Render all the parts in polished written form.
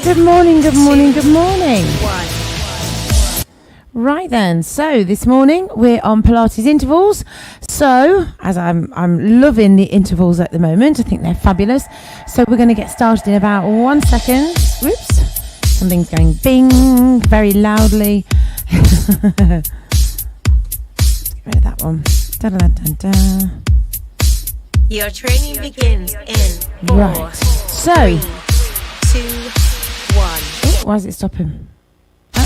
Good morning, good morning, good morning. Right then, so this morning we're on Pilates intervals. So, as I'm loving the intervals at the moment, I think they're fabulous. So we're going to get started in about 1 second. Whoops, something's going bing very loudly. Get rid of that one. Da, da, da, da, da. Your training begins in 4, right. So, 3, 2, 1. Oh, why is it stopping? I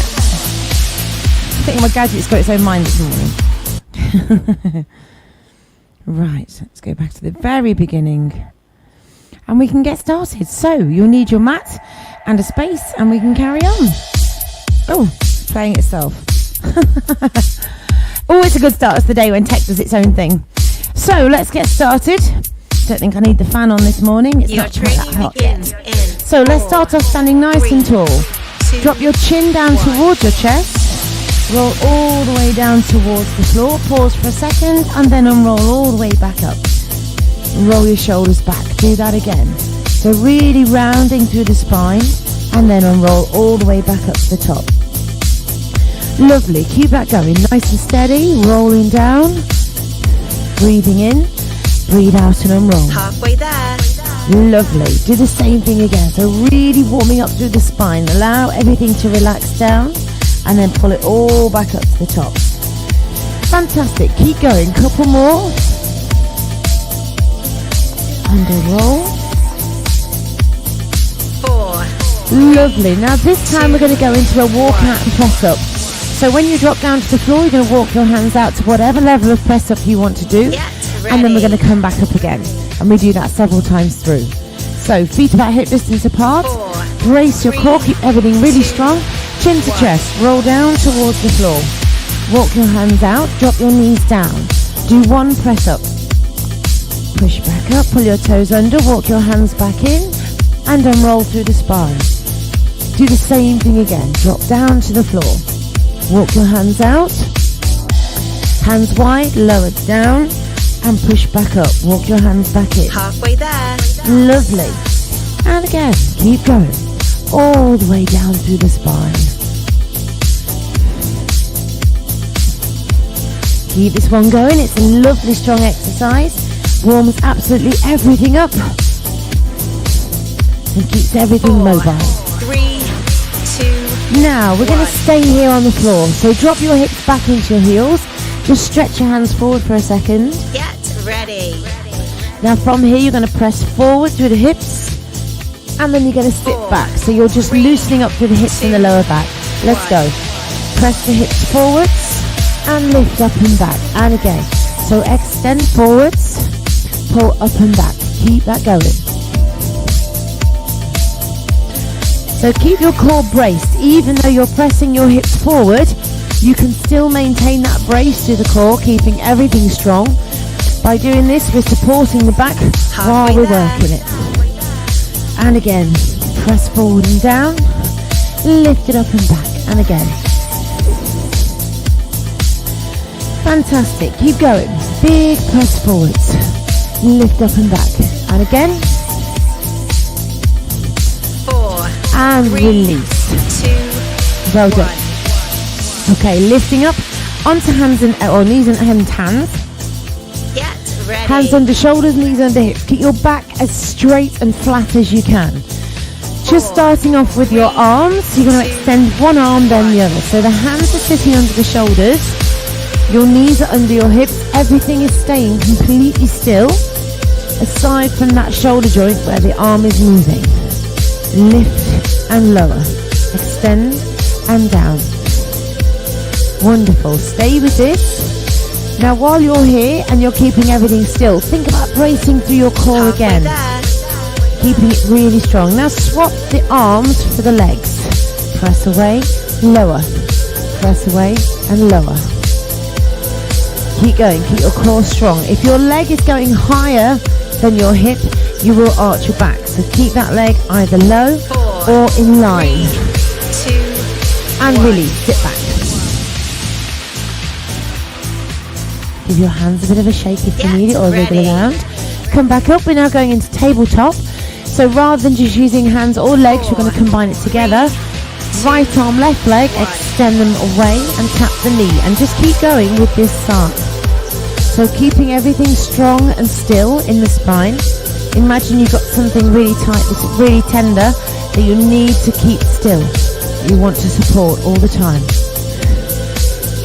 think my gadget's got its own mind this morning. Right, let's go back to the very beginning. And we can get started. So, you'll need your mat and a space and we can carry on. Oh, it's playing itself. Oh, it's a good start to the day when tech does its own thing. So, let's get started. Don't think I need the fan on this morning. It's Your not quite that hot yet. In So, let's start off standing nice and tall. 2, Drop your chin down 1. towards your chest. Roll all the way down towards the floor. Pause for a second and then unroll all the way back up. Roll your shoulders back. Do that again. So really rounding through the spine and then unroll all the way back up to the top. Lovely. Keep that going. Nice and steady. Rolling down. Breathing in. Breathe out and unroll. Halfway there. Lovely. Do the same thing again. So really warming up through the spine. Allow everything to relax down. And then pull it all back up to the top. Fantastic. Keep going. Couple more. And a roll. 4. Lovely. Now this time we're going to go into a walk out and press up. So when you drop down to the floor, you're going to walk your hands out to whatever level of press up you want to do. And then we're going to come back up again. And we do that several times through. So feet about hip distance apart. 4. Brace your core. Keep everything really strong. Chin to chest, roll down towards the floor. Walk your hands out, drop your knees down. Do one press up. Push back up, pull your toes under, walk your hands back in, and unroll through the spine. Do the same thing again. Drop down to the floor. Walk your hands out. Hands wide, lowered down, and push back up. Walk your hands back in. Halfway there. Lovely. And again, keep going. All the way down through the spine. Keep this one going. It's a lovely strong exercise. Warms absolutely everything up and keeps everything 4, mobile. 3, 2. Now we're going to stay here on the floor. So drop your hips back into your heels. Just stretch your hands forward for a second. Get ready. Now from here you're going to press forward through the hips. And then you're going to sit 4, back. So you're just 3, loosening up through the hips 2, and the lower back. Let's 1. go. Press the hips forwards and lift up and back. And again. So extend forwards, pull up and back. Keep that going. So keep your core braced. Even though you're pressing your hips forward, you can still maintain that brace to the core, keeping everything strong. By doing this, we're supporting the back while we're working it. And again, press forward and down, lift it up and back, and again. Fantastic, keep going. Big press forwards, lift up and back, and again. 4, and 3, release. 2, Well 1. done. Okay, lifting up onto hands and or knees and hands. Get ready. Hands under shoulders, knees under hips. Keep your back as straight and flat as you can. Just starting off with your arms, you're going to extend one arm, then the other. So the hands are sitting under the shoulders, your knees are under your hips, everything is staying completely still, aside from that shoulder joint where the arm is moving. Lift and lower, extend and down. Wonderful, stay with this. Now while you're here and you're keeping everything still, think about bracing through your core again. Keeping it really strong. Now swap the arms for the legs. Press away, lower. Press away and lower. Keep going, keep your core strong. If your leg is going higher than your hip, you will arch your back. So keep that leg either low 4, or in line. 3, 2, and 1. release, sit back. Give your hands a bit of a shake if you Get need it, or wiggle ready. around. Come back up, we're now going into tabletop. So rather than just using hands or legs, you're going to combine it together. Right arm, left leg, extend them away and tap the knee. And just keep going with this side. So keeping everything strong and still in the spine. Imagine you've got something really tight, that's really tender, that you need to keep still. You want to support all the time.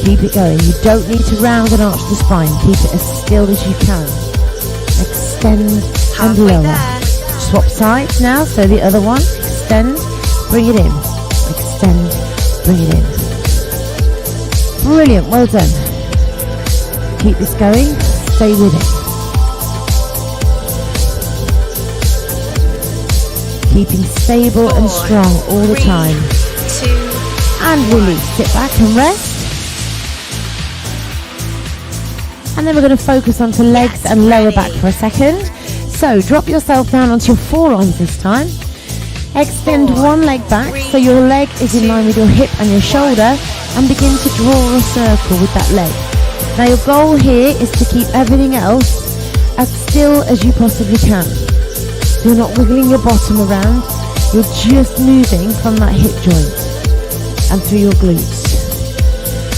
Keep it going. You don't need to round and arch the spine. Keep it as still as you can. Extend and lower. Swap sides now, so the other one. Extend, bring it in. Extend, bring it in. Brilliant, well done. Keep this going, stay with it. Keeping stable and strong all the time. 2, and release. Sit back and rest. And then we're going to focus onto legs and lower back for a second. So drop yourself down onto your forearms this time. Extend one leg back so your leg is in line with your hip and your shoulder, and begin to draw a circle with that leg. Now your goal here is to keep everything else as still as you possibly can. So you're not wiggling your bottom around, you're just moving from that hip joint and through your glutes.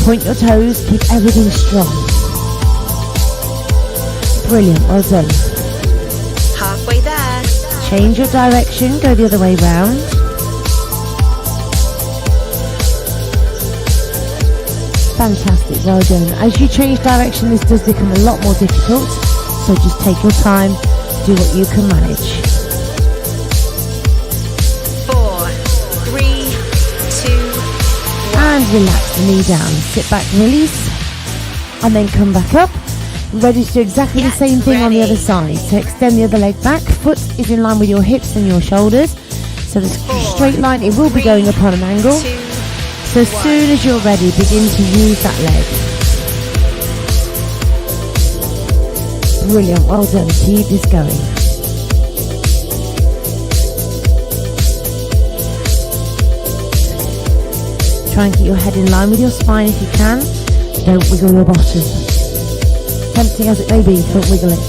Point your toes, keep everything strong. Brilliant, well done. halfway there. Change your direction, go the other way round. Fantastic, well done. As you change direction, this does become a lot more difficult, so just take your time, do what you can manage. 4, 3, 2, and relax the knee down. Sit back, release, and then come back up. Ready to do exactly the same thing on the other side. So extend the other leg back. Foot is in line with your hips and your shoulders. So the straight line, it will be going up on an angle. So as soon as you're ready, begin to use that leg. Brilliant, well done. Keep this going. Try and keep your head in line with your spine if you can. Don't wiggle your bottom. Tempting as it may be, don't wiggle it.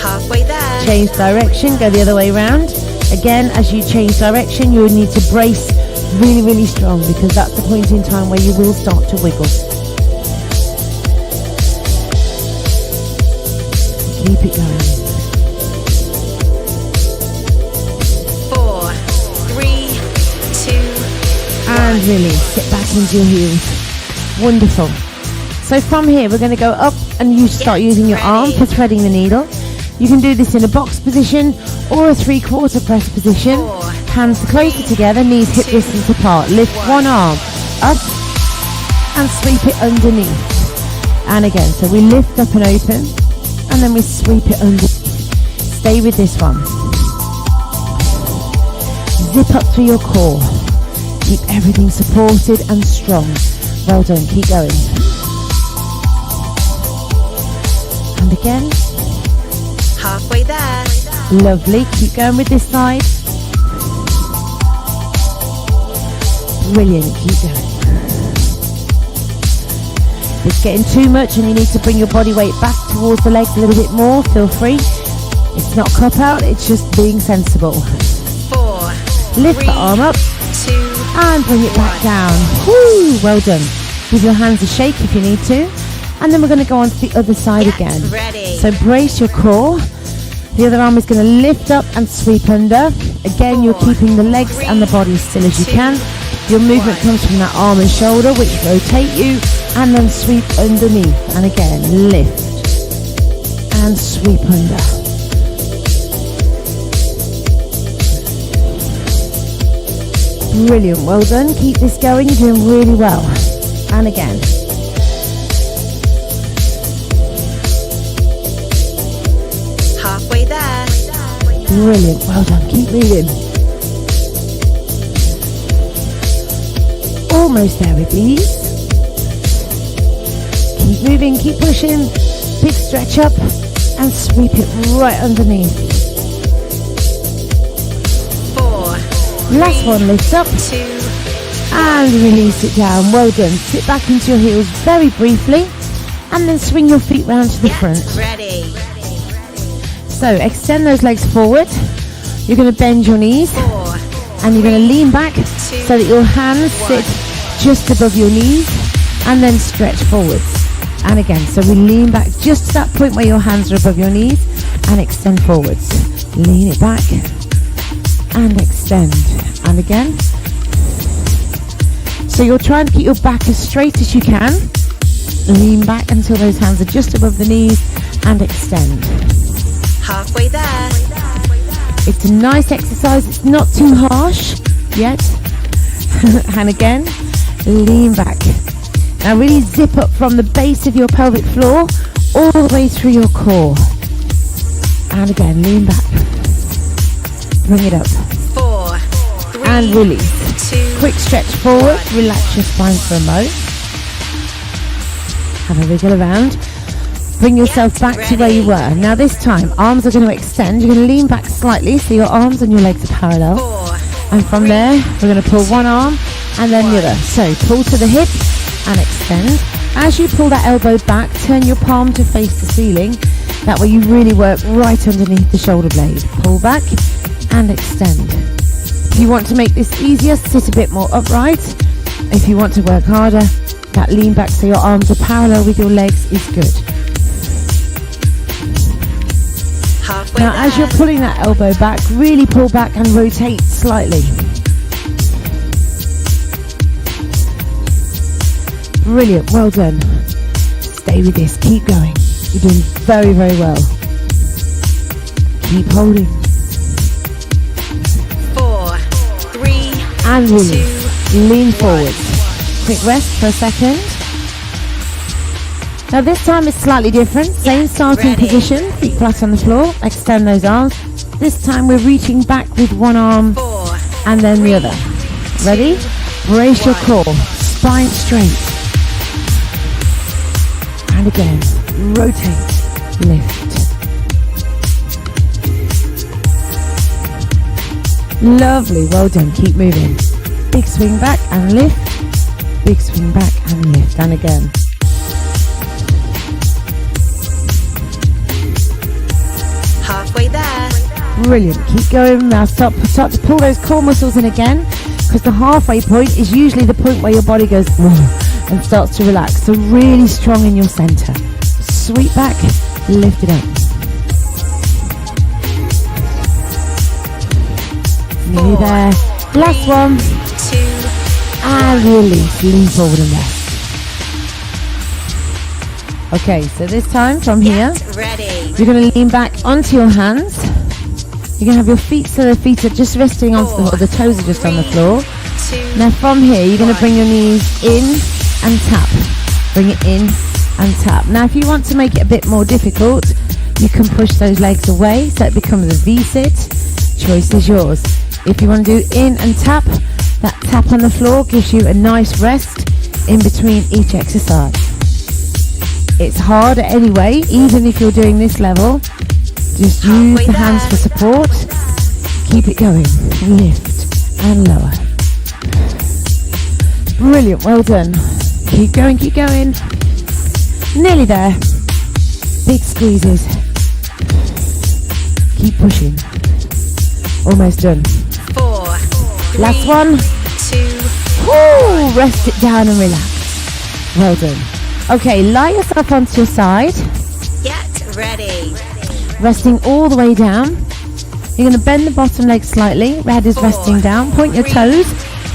halfway there. Change direction, go the other way round. Again, as you change direction, you will need to brace really, really strong, because that's the point in time where you will start to wiggle. Keep it going. 4, 3, 2, and release. Sit back into your heels. Wonderful. So from here, we're going to go up and you start using your arm for threading the needle. You can do this in a box position or a 3/4 press position. Hands closer together, knees hip distance apart. Lift one arm up and sweep it underneath. And again, so we lift up and open, and then we sweep it underneath. Stay with this one. Zip up through your core. Keep everything supported and strong. Well done, keep going. And again. halfway there. Lovely, keep going with this side. Brilliant, keep going. If it's getting too much and you need to bring your body weight back towards the legs a little bit more, feel free. It's not cop out, it's just being sensible. 4, Lift 3, the arm up 2, and bring it back down. Woo, well done. Give your hands a shake if you need to. And then we're going to go on to the other side again. ready. So brace your core. The other arm is going to lift up and sweep under. Again, you're keeping the legs and the body still as you can. Your movement comes from that arm and shoulder, which rotate you, and then sweep underneath. And again, lift and sweep under. Brilliant, well done. Keep this going, you're doing really well. And again. halfway there. Brilliant, well done. Keep moving. Almost there with these. Keep moving, keep pushing. Big stretch up and sweep it right underneath. 4, Last one, lift up 2, and release it down. Well done. Sit back into your heels very briefly and then swing your feet round to the front. ready. So extend those legs forward. You're going to bend your knees 4, and you're going to lean back so that your hands sit just above your knees and then stretch forwards. And again, so we lean back just to that point where your hands are above your knees and extend forwards. Lean it back and extend. And again. So you're trying to keep your back as straight as you can. Lean back until those hands are just above the knees and extend. halfway there. It's a nice exercise. It's not too harsh yet. And again, lean back. Now really zip up from the base of your pelvic floor all the way through your core. And again, lean back. Bring it up. 4, 3, and release. 2, Quick stretch forward. Relax your spine for a moment. Have a wiggle around. Bring yourself back to where you were. Now this time, arms are going to extend. You're going to lean back slightly so your arms and your legs are parallel. 4, And from there, we're going to pull one arm and then the other. So pull to the hip and extend. As you pull that elbow back, turn your palm to face the ceiling. That way you really work right underneath the shoulder blade. Pull back and extend. If you want to make this easier, sit a bit more upright. If you want to work harder, that lean back so your arms are parallel with your legs is good. halfway Now there. as you're pulling that elbow back, really pull back and rotate slightly. Brilliant, well done. Stay with this, keep going. You're doing very, very well. Keep holding. 4, 3, And release. 2, Lean forward. Quick rest for a second. Now this time it's slightly different. Same starting ready. position, feet flat on the floor. Extend those arms. This time we're reaching back with one arm 4, and then the other. Ready? Brace your core. Spine straight. And again, rotate, lift. Lovely, well done, keep moving. Big swing back and lift, big swing back and lift, and again. halfway there. Brilliant, keep going. Now start to pull those core muscles in again, because the halfway point is usually the point where your body goes and starts to relax. So really strong in your center. Sweep back, lift it up. Nearly there. Last one. 2, And release. Lean forward and rest. Okay, so this time from here, get ready. you're going to lean back onto your hands. You're going to have your feet so the feet are just resting on the toes are just on the floor. 2, Now from here, you're going to bring your knees in and tap. Bring it in and tap. Now if you want to make it a bit more difficult, you can push those legs away so it becomes a V-sit. Choice is yours. If you want to do in and tap, that tap on the floor gives you a nice rest in between each exercise. It's harder anyway, even if you're doing this level. Just use the hands for support. Keep it going. Lift and lower. Brilliant, well done. Keep going, keep going. Nearly there. Big squeezes. Keep pushing. Almost done. 4, 3, Last one. 2, Woo! Rest it down and relax. Well done. Okay, lie yourself onto your side. get ready. Resting all the way down. You're going to bend the bottom leg slightly. Head is resting down. Point your toes.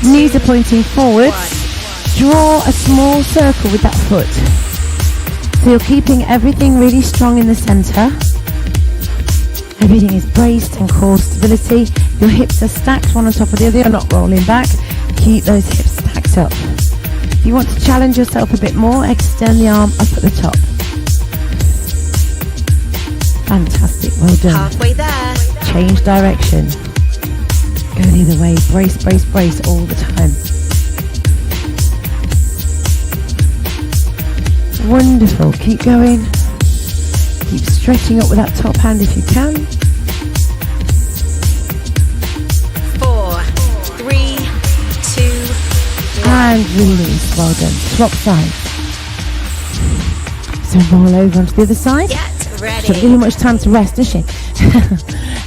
Knees are pointing forwards. Draw a small circle with that foot. So you're keeping everything really strong in the center. Everything is braced and core stability. Your hips are stacked one on top of the other. You're not rolling back. Keep those hips stacked up. If you want to challenge yourself a bit more, extend the arm up at the top. Fantastic, well done. halfway there. Change direction. Go the other way. Brace, brace, brace all the time. Wonderful. Keep going. Keep stretching up with that top hand if you can. 4, 3, 2, And release. Well done. Swap sides. So roll over onto the other side. get She ready. doesn't really much time to rest, does she?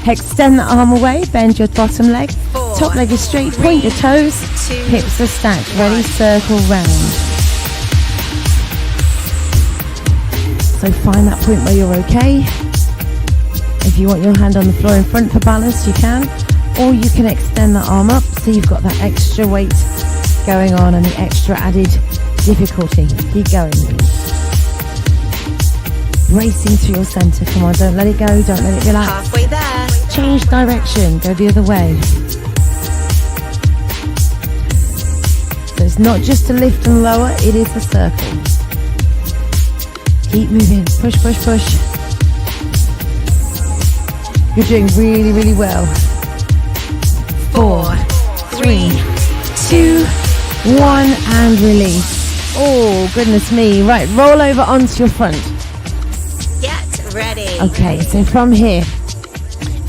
Extend the arm away, bend your bottom leg. Top leg is straight, point your toes. Hips are stacked, ready, circle round. So find that point where you're okay. If you want your hand on the floor in front for balance, you can. Or you can extend the arm up so you've got that extra weight going on and the extra added difficulty. Keep going. Racing to your center. Come on, don't let it go, don't let it relax. Halfway there. Change direction, go the other way. So it's not just to lift and lower, it is a circle. Keep moving, push, push, push. You're doing really, really well. 4, 3, 2, 1, and release. Oh, goodness me. Right, roll over onto your front. Get ready. Okay, so from here,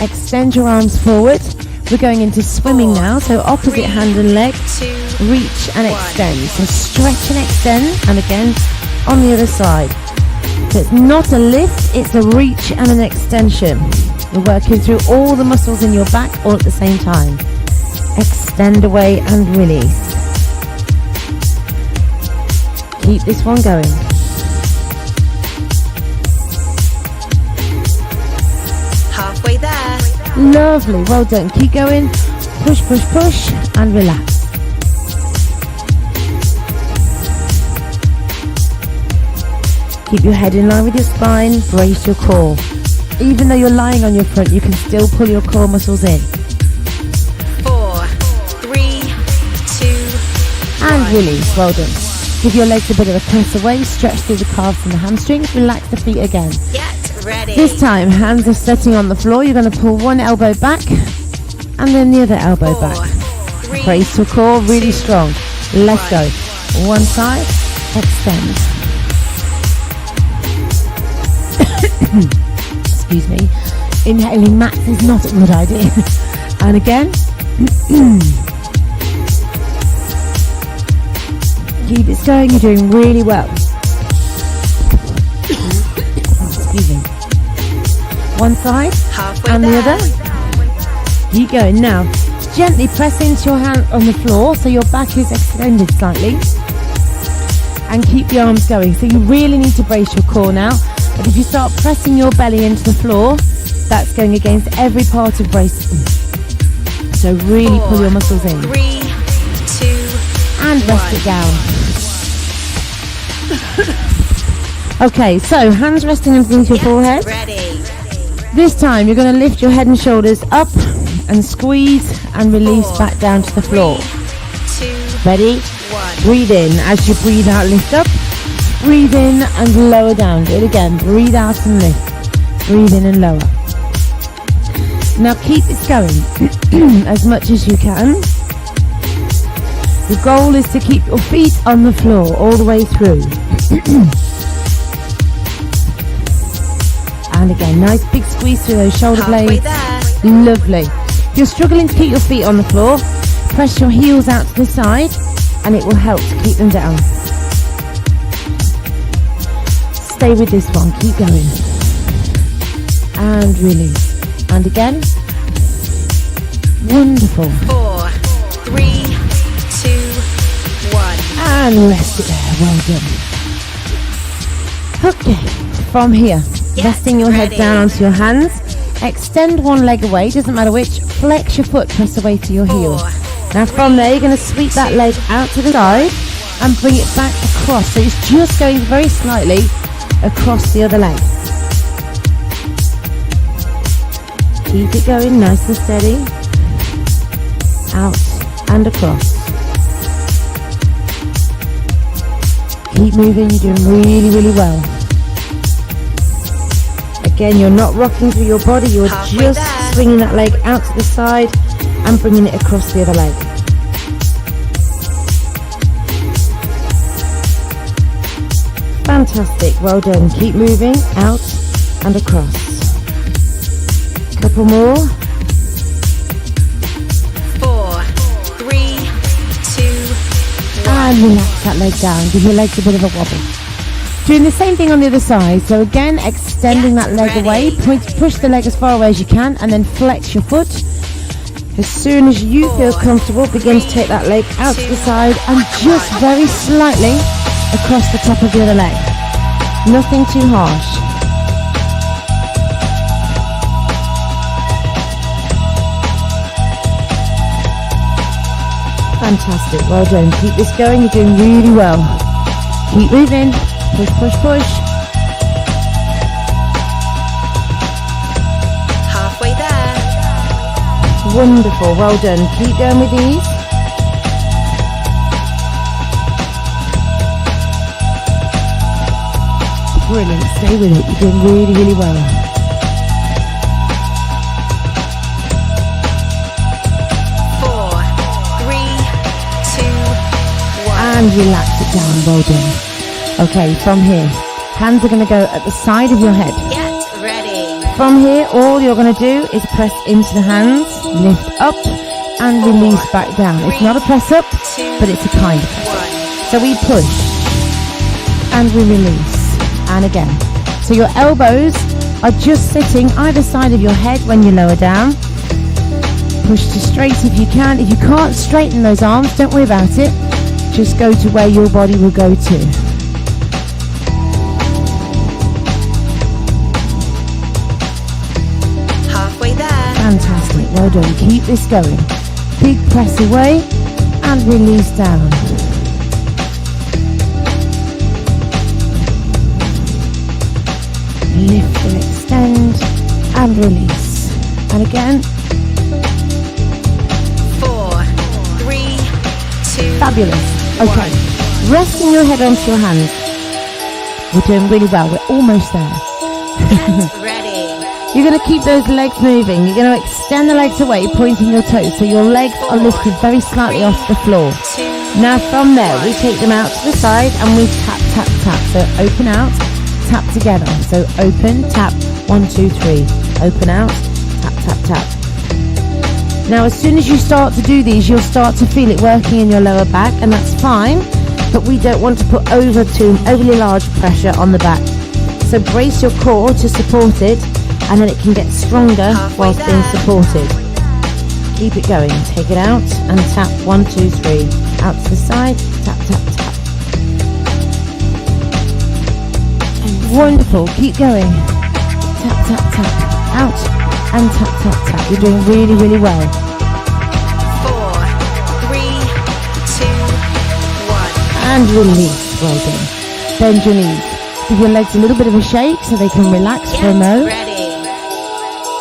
extend your arms forward. We're going into swimming now, so opposite hand and leg, reach and extend. So stretch and extend, and again on the other side. So it's not a lift, it's a reach and an extension. We're working through all the muscles in your back all at the same time. Extend away and release. Keep this one going. Halfway there. Lovely, well done. Keep going. Push, push, push, and relax. Keep your head in line with your spine. Brace your core. Even though you're lying on your front, you can still pull your core muscles in. 4, 3, 2, And release. Well done. Give your legs a bit of a press away. Stretch through the calves and the hamstrings. Relax the feet again. get ready. This time, hands are sitting on the floor. You're going to pull one elbow back and then the other elbow 4, back. 3, Brace your core really strong. Let's go. One side, extend. Excuse me. Inhaling max is not a good idea. And again. Keep it going. You're doing really well. Excuse me. One side halfway and the there. other. Keep going. Now, gently press into your hand on the floor so your back is extended slightly. And keep the arms going. So you really need to brace your core now. But if you start pressing your belly into the floor, that's going against every part of bracing. So really 4, pull your muscles in. 3, 2, And rest 1. it down. Okay, so hands resting underneath your forehead. Ready. This time you're going to lift your head and shoulders up and squeeze and release 4, back down to the floor. 2, Ready? 1. Breathe in. As you breathe out, lift up. Breathe in and lower down. Do it again. Breathe out and lift. Breathe in and lower. Now keep this going as much as you can. The goal is to keep your feet on the floor all the way through. And again, nice big squeeze through those shoulder Halfway blades. there. Lovely. If you're struggling to keep your feet on the floor, press your heels out to the side and it will help to keep them down. Stay with this one, keep going. And release. And again. Wonderful. 4, 3, 2, 1. And rest it there, well done. Okay, from here, resting your head ready. down onto your hands. Extend one leg away, doesn't matter which. Flex your foot, press away to your heel. 4, Now from there, you're going to sweep that leg out to the side and bring it back across. So it's just going very slightly across the other leg. Keep it going nice and steady. Out and across. Keep moving, you're doing really, really well. Again, you're not rocking through your body, you're Halfway just there. swinging that leg out to the side and bringing it across the other leg. Fantastic, well done. Keep moving, out and across. Couple more. 4, 3, 2, 1. And relax that leg down. Give your legs a bit of a wobble. Doing the same thing on the other side. So again, extending that leg away. Push the leg as far away as you can and then flex your foot. As soon as you feel comfortable, begin to take that leg out to the side and just very slightly across the top of the other leg. Nothing too harsh. Fantastic, well done. Keep this going, you're doing really well. Keep moving. Push, push, push. Halfway there. Wonderful, well done. Keep going with these. Brilliant, stay with it. You're doing really, really well. And relax it down, well done. Okay, from here, hands are going to go at the side of your head. Get ready. From here, all you're going to do is press into the hands, lift up, and release back down. It's not a press up, but it's a kind of press up. So we push, and we release, and again. So your elbows are just sitting either side of your head when you lower down. Push to straight if you can. If you can't straighten those arms, don't worry about it. Just go to where your body will go to. Halfway there. Fantastic, well done. Keep this going. Big press away and release down. Lift and extend and release. And again. 4, 3, 2. Fabulous. Okay, resting your head onto your hands. We're doing really well, we're almost there. Get ready. You're going to keep those legs moving. You're going to extend the legs away, pointing your toes, so your legs are lifted very slightly off the floor. Now from there, we take them out to the side and we tap, tap, tap. So open out, tap together. So open, tap, 1, 2, 3. Open out, tap, tap, tap. Now as soon as you start to do these, you'll start to feel it working in your lower back, and that's fine, but we don't want to put overly large pressure on the back. So brace your core to support it, and then it can get stronger whilst being supported. Keep it going. Take it out and tap, 1, 2, 3. Out to the side, tap, tap, tap. Wonderful, keep going. Tap, tap, tap. Out and tap, tap, tap. You're doing really, really well. 4, 3, 2, 1. And release, well done. Bend your knees. Give your legs a little bit of a shake so they can relax for a mo. Ready.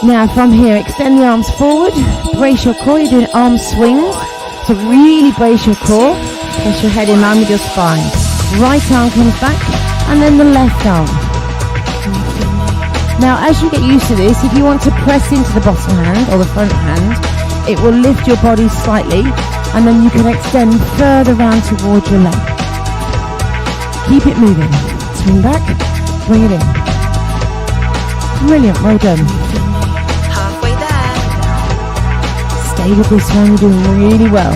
Now from here, extend the arms forward. Brace your core. You're doing arm swings. So really brace your core. Press your head in line with your spine. Right arm comes back, and then the left arm. Now as you get used to this, if you want to press into the bottom hand or the front hand, it will lift your body slightly, and then you can extend further round towards your leg. Keep it moving. Swing back, bring it in. Brilliant, well done. Halfway there. Stay with this one, you're doing really well.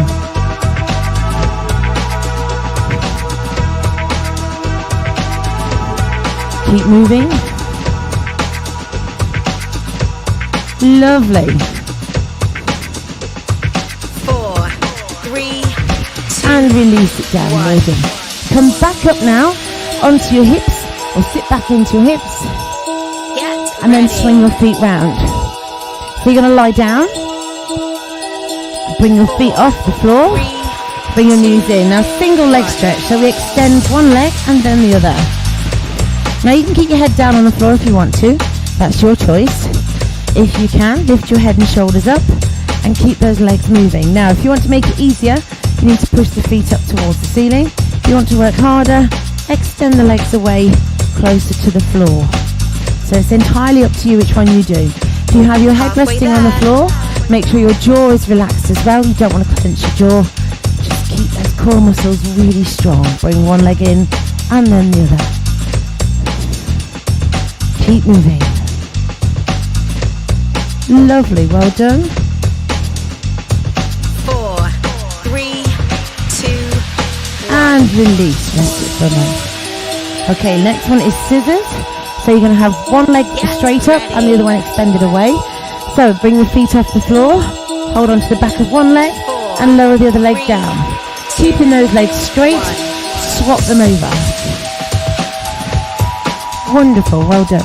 Keep moving. Lovely. 4, 3, 2. And release it down, well done. Come back up now onto your hips, or sit back into your hips, Get and then ready. swing your feet round. So you're going to lie down, bring your feet off the floor, 3, bring your knees in. Now single leg stretch, so we extend one leg and then the other. Now you can keep your head down on the floor if you want to, that's your choice. If you can, lift your head and shoulders up and keep those legs moving. Now if you want to make it easier, you need to push the feet up towards the ceiling. If you want to work harder, extend the legs away closer to the floor. So it's entirely up to you which one you do. If you have your head Halfway resting on the there. floor, make sure your jaw is relaxed as well. You don't want to clench your jaw. Just keep those core muscles really strong. Bring one leg in and then the other. Keep moving. Lovely, well done. 4, 3, 2. And release. Rest it for a moment. Okay, next one is scissors. So you're going to have one leg straight up and the other one extended away. So bring your feet off the floor, hold on to the back of one leg and lower the other leg down. Keeping those legs straight, swap them over. Wonderful, well done.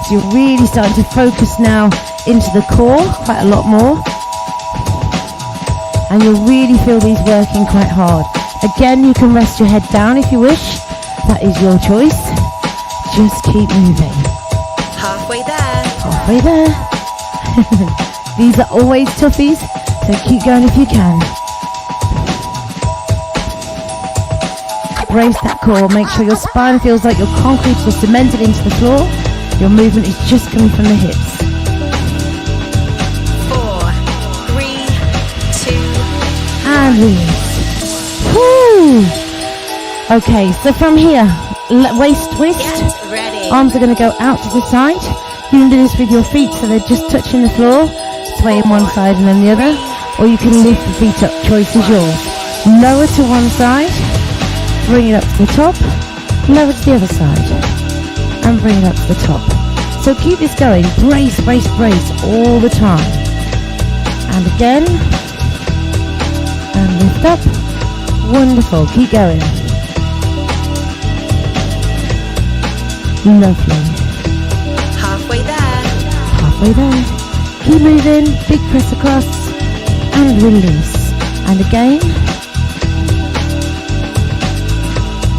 So you're really starting to focus now into the core quite a lot more. And you'll really feel these working quite hard. Again, you can rest your head down if you wish. That is your choice. Just keep moving. Halfway there. Halfway there. These are always toughies, so keep going if you can. Brace that core. Make sure your spine feels like your concrete is cemented into the floor. Your movement is just coming from the hips. 4, 3, 2. And release. Woo! Okay, so from here, waist, twist. Get ready. Arms are going to go out to the side. You can do this with your feet so they're just touching the floor, swaying one side and then the other, or you can lift the feet up. Choice is yours. Lower to one side, bring it up to the top, lower to the other side, and bring it up to the top. So keep this going. Brace, brace, brace all the time. And again, and lift up. Wonderful. Keep going. Lovely. Halfway there. Halfway there. Keep moving. Big press across and release. And again.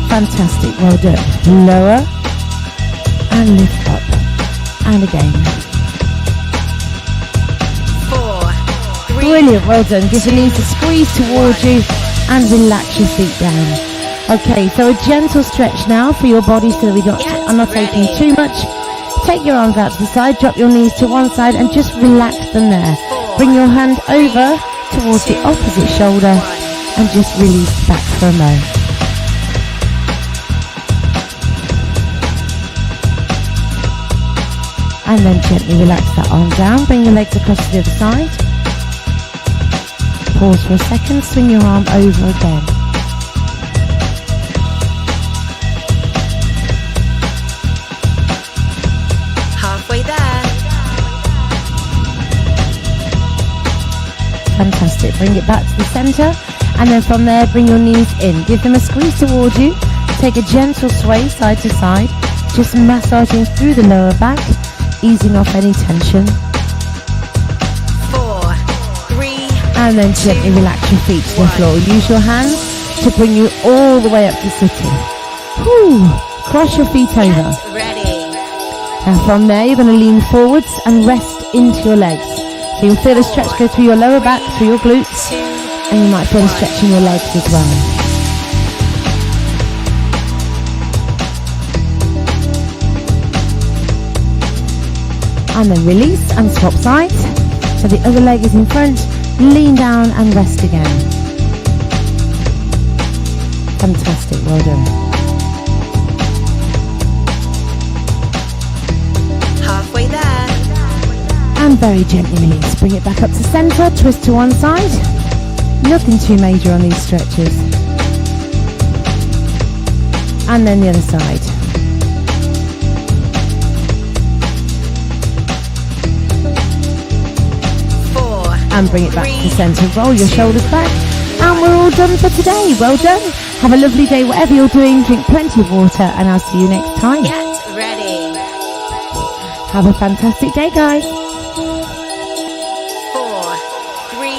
Fantastic. Well done. Lower and lift up. And again. 4, 3. Brilliant. Well done. Give the knees a squeeze towards you and relax your feet down. Okay, so a gentle stretch now for your body so we are not taking too much. Take your arms out to the side, drop your knees to one side and just relax them there. Bring your hand over towards the opposite shoulder and just release back for a moment. And then gently relax that arm down, bring your legs across to the other side. Pause for a second, swing your arm over again. Halfway there. Fantastic. Bring it back to the center and then from there bring your knees in. Give them a squeeze towards you. Take a gentle sway side to side, just massaging through the lower back, easing off any tension. 4, 3. And then gently relax your feet to the floor. Use your hands to bring you all the way up to sitting. Whew. Cross your feet over. Get ready. Now from there you're going to lean forwards and rest into your legs. So you'll feel a stretch go through your lower back, through your glutes, 2. and you might feel a stretch in your legs as well. And then release and swap sides. So the other leg is in front, lean down and rest again. Fantastic, well done. Halfway there. And very gently release. Bring it back up to center, twist to one side. Nothing too major on these stretches. And then the other side. And bring it back to the centre. Roll your shoulders back. And we're all done for today. Well done. Have a lovely day, whatever you're doing. Drink plenty of water and I'll see you next time. Get ready. Have a fantastic day, guys. 4, 3,